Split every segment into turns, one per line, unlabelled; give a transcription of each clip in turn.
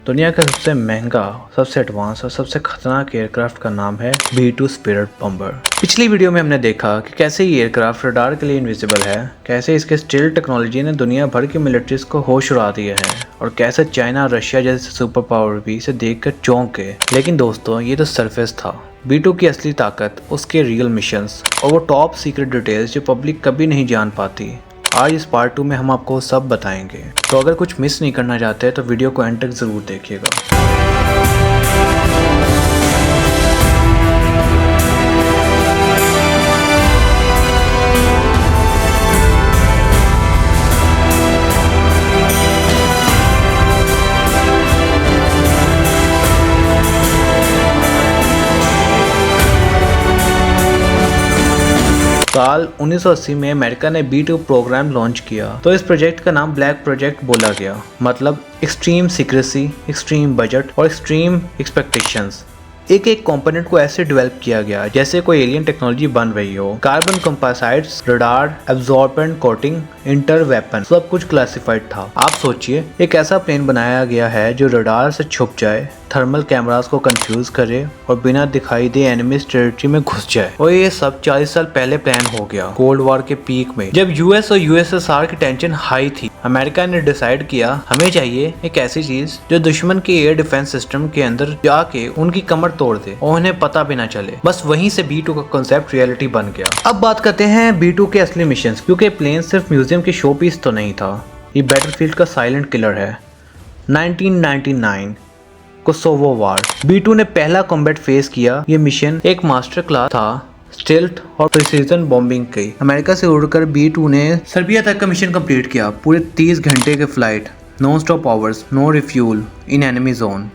दुनिया का सबसे महंगा, सबसे एडवांस और सबसे खतरनाक एयरक्राफ्ट का नाम है B-2 स्पिरिट बॉम्बर। पिछली वीडियो में हमने देखा कि कैसे ये एयरक्राफ्ट रडार के लिए इनविजिबल है, कैसे इसके स्टील्थ टेक्नोलॉजी ने दुनिया भर की मिलिट्रीज को होश उड़ा दिया है और कैसे चाइना और रशिया जैसे सुपर पावर भी इसे देखकर चौंक गए। लेकिन दोस्तों, ये तो सरफेस था। B-2 की असली ताकत, उसके रियल मिशंस और वो टॉप सीक्रेट डिटेल्स जो पब्लिक कभी नहीं जान पाती, आज इस पार्ट 2 में हम आपको सब बताएंगे। तो अगर कुछ मिस नहीं करना चाहते तो वीडियो को एंड तक जरूर देखिएगा। साल 1980 में अमेरिका ने B-2 प्रोग्राम लॉन्च किया तो इस प्रोजेक्ट का नाम ब्लैक प्रोजेक्ट बोला गया। मतलब एक्सट्रीम सीक्रेसी, एक्सट्रीम बजट और एक्सट्रीम एक्सपेक्टेशंस। एक एक कंपोनेंट को ऐसे डेवलप किया गया जैसे कोई एलियन टेक्नोलॉजी बन रही हो। Carbon composites, radar, absorbent coating, inter weapon, सब कुछ क्लासिफाइड था। आप सोचिए, एक ऐसा प्लेन बनाया गया है जो रडार से छुप जाए, थर्मल कैमरास को कंफ्यूज करे और बिना दिखाई दे एनिमीज टेरिटरी में घुस जाए। और ये सब 40 साल पहले प्लान हो गया, कोल्ड वॉर के पीक में, जब यूएस और यूएसएसआर की टेंशन हाई थी। अमेरिका ने डिसाइड किया, हमें चाहिए एक ऐसी चीज जो दुश्मन के एयर डिफेंस सिस्टम के अंदर जाके उनकी कमर तोड़ दे और उन्हें पता भी ना चले। बस वहीं से B-2 का कॉन्सेप्ट रियलिटी बन गया। अब बात करते हैं B-2 के असली मिशन, क्योंकि प्लेन सिर्फ म्यूजियम की शो पीस तो नहीं था, ये बैटलफील्ड का साइलेंट किलर है। 1999 कोसोवो वार, B-2 ने पहला कॉम्बैट फेस किया। ये मिशन एक मास्टर क्लास था स्टेल्थ और प्रिसीजन बॉम्बिंग की। अमेरिका से उड़कर B-2 ने सर्बिया तक का मिशन कंप्लीट किया। पूरे 30 घंटे के flight, non stop hours, no refuel in enemy zone.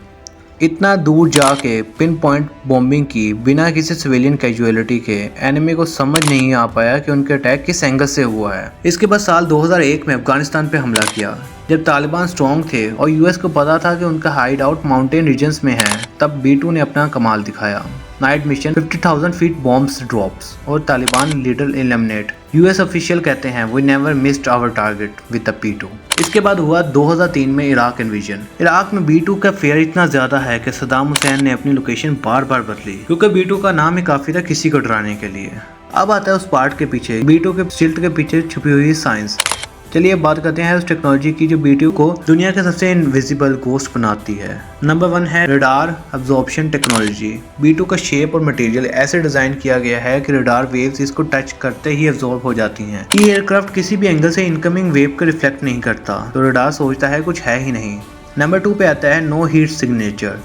इतना दूर जाके पिन पॉइंट बॉम्बिंग की बिना किसी सिविलियन कैजुअलिटी के। एनिमी को समझ नहीं आ पाया कि उनके अटैक किस एंगल से हुआ है। इसके बाद साल 2001 में अफगानिस्तान पे हमला किया, जब तालिबान स्ट्रॉन्ग थे और यूएस को पता था कि उनका हाइड आउट माउंटेन रीजन्स में है। तब B-2 ने अपना कमाल दिखाया। Night mission, 50,000 feet bombs drops और Taliban leader eliminate. US official कहते हैं, we never missed our target with the B-2। इसके बाद हुआ 2003 में इराक इन्वेजन। इराक में B-2 का फेयर इतना ज्यादा है कि सद्दाम हुसैन ने अपनी लोकेशन बार बार बदली, क्योंकि B-2 का नाम ही काफी था किसी को डराने के लिए। अब आता है उस पार्ट के पीछे, B-2 के स्टिल्थ के पीछे छुपी हुई साइंस। चलिए अब बात करते हैं उस टेक्नोलॉजी की जो B-2 को दुनिया के सबसे इनविजिबल गोस्ट बनाती है। नंबर 1 है रडार एब्जॉर्प्शन टेक्नोलॉजी। B-2 का शेप और मटेरियल ऐसे डिजाइन किया गया है कि रडार वेव्स इसको टच करते ही एब्जॉर्ब हो जाती हैं। ये एयरक्राफ्ट किसी भी एंगल से इनकमिंग वेव को रिफ्लेक्ट नहीं करता, तो रडार सोचता है कुछ है ही नहीं। नंबर 2 पे आता है नो हीट सिग्नेचर।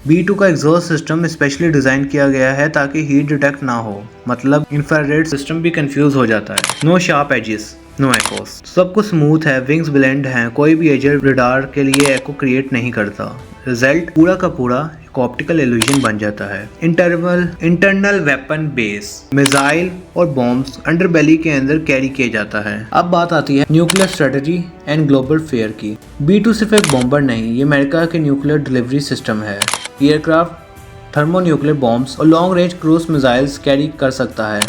B-2 का एग्जॉस्ट सिस्टम स्पेशली डिजाइन किया गया है ताकि हीट डिटेक्ट ना हो। मतलब इंफ्रारेड सिस्टम भी कंफ्यूज हो जाता है। नो शार्प एजेस, नो एकोस, सब कुछ स्मूथ है, विंग्स ब्लेंड हैं, कोई भी एजर रडार के लिए एको क्रिएट नहीं करता। रिजल्ट पूरा का पूरा एक ऑप्टिकल इल्यूजन बन जाता है। इंटरनल वेपन बेस, मिसाइल और बॉम्ब्स अंडरबेली के अंदर कैरी किया जाता है। अब बात आती है nuclear strategy and global fair की। B-2 सिर्फ एक बॉम्बर नहीं, ये अमेरिका के न्यूक्लियर डिलीवरी सिस्टम है। एयरक्राफ्ट थर्मो न्यूक्लियर बॉम्ब्स और long range cruise missiles carry कर सकता है,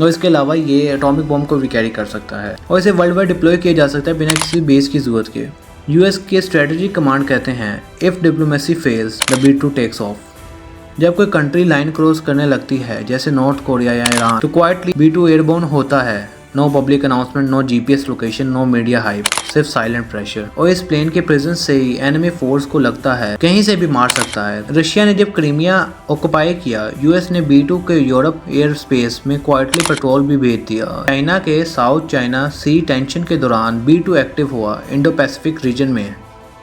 और इसके अलावा ये एटॉमिक बॉम्ब को भी कैरी कर सकता है और इसे वर्ल्ड वाइड डिप्लॉय किया जा सकता है बिना किसी बेस की जरूरत के। यूएस के स्ट्रेटजी कमांड कहते हैं, if diplomacy fails the B-2 takes off. जब कोई कंट्री लाइन क्रॉस करने लगती है, जैसे नॉर्थ कोरिया या ईरान, तो क्वाइटली B-2 एयरबोर्न होता है। No public announcement, no GPS location, no media hype, सिर्फ साइलेंट प्रेशर। और इस प्लेन के प्रेजेंस से ही एनिमी फोर्स को लगता है कहीं से भी मार सकता है। रशिया ने जब क्रीमिया ऑक्युपाई किया, यूएस ने B-2 के यूरोप एयर स्पेस में क्वाइटली पेट्रोल भी भेज दिया। चाइना के साउथ चाइना सी टेंशन के दौरान B-2 एक्टिव हुआ इंडो पैसिफिक रीजन में।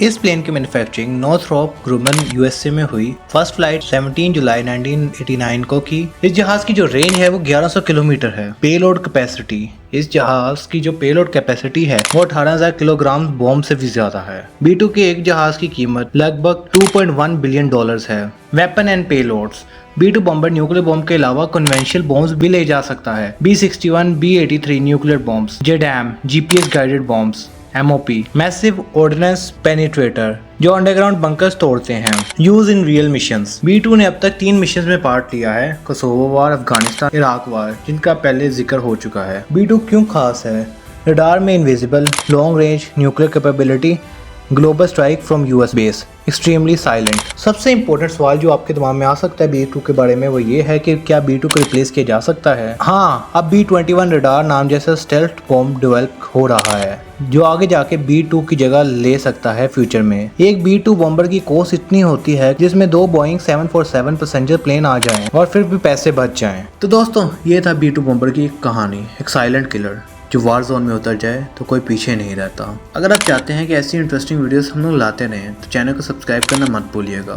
इस प्लेन की मैन्युफैक्चरिंग नॉर्थरॉप ग्रुमन यूएसए में हुई। फर्स्ट फ्लाइट 17 जुलाई 1989 को की। इस जहाज की जो रेंज है वो 1100 किलोमीटर है। पेलोड कैपेसिटी, इस जहाज की जो पेलोड कैपेसिटी है वो 18,000 किलोग्राम बॉम्ब से भी ज्यादा है। B-2 के एक जहाज की कीमत लगभग $2.1 बिलियन है। Weapon and payloads, B-2 bomber nuclear bomb के अलावा कन्वेंशनल बॉम्ब्स भी ले जा सकता है। B-61, B-83 nuclear bombs, JDAM GPS guided bombs, MOP massive ordnance penetrator जो अंडरग्राउंड बंकर्स तोड़ते हैं। Use in real missions, B-2 ने अब तक 3 मिशंस में पार्ट लिया है, कोसोवो वार, अफगानिस्तान, इराक वार, जिनका पहले जिक्र हो चुका है। B-2 क्यों खास है? रडार में invisible, long range nuclear capability, global strike from US base, extremely silent. सबसे इंपॉर्टेंट सवाल जो आपके दिमाग में आ सकता है B2 के बारे में वो ये है कि क्या B2 को रिप्लेस किया जा सकता है। हाँ, अब B-21 रडार नाम जैसा स्टेल्थ बॉम्ब डेवलप हो रहा है जो आगे जाके B2 की जगह ले सकता है फ्यूचर में। एक B2 बॉम्बर की कॉस्ट इतनी होती है जिसमें 2 बोइंग 747 पैसेंजर प्लेन आ जाएं और फिर भी पैसे बच जाएं। तो दोस्तों, ये था B2 बॉम्बर की एक कहानी, एक साइलेंट किलर जो वार जोन में उतर जाए तो कोई पीछे नहीं रहता। अगर आप चाहते हैं कि ऐसी इंटरेस्टिंग वीडियोस हम लोग लाते रहें तो चैनल को सब्सक्राइब करना मत भूलिएगा।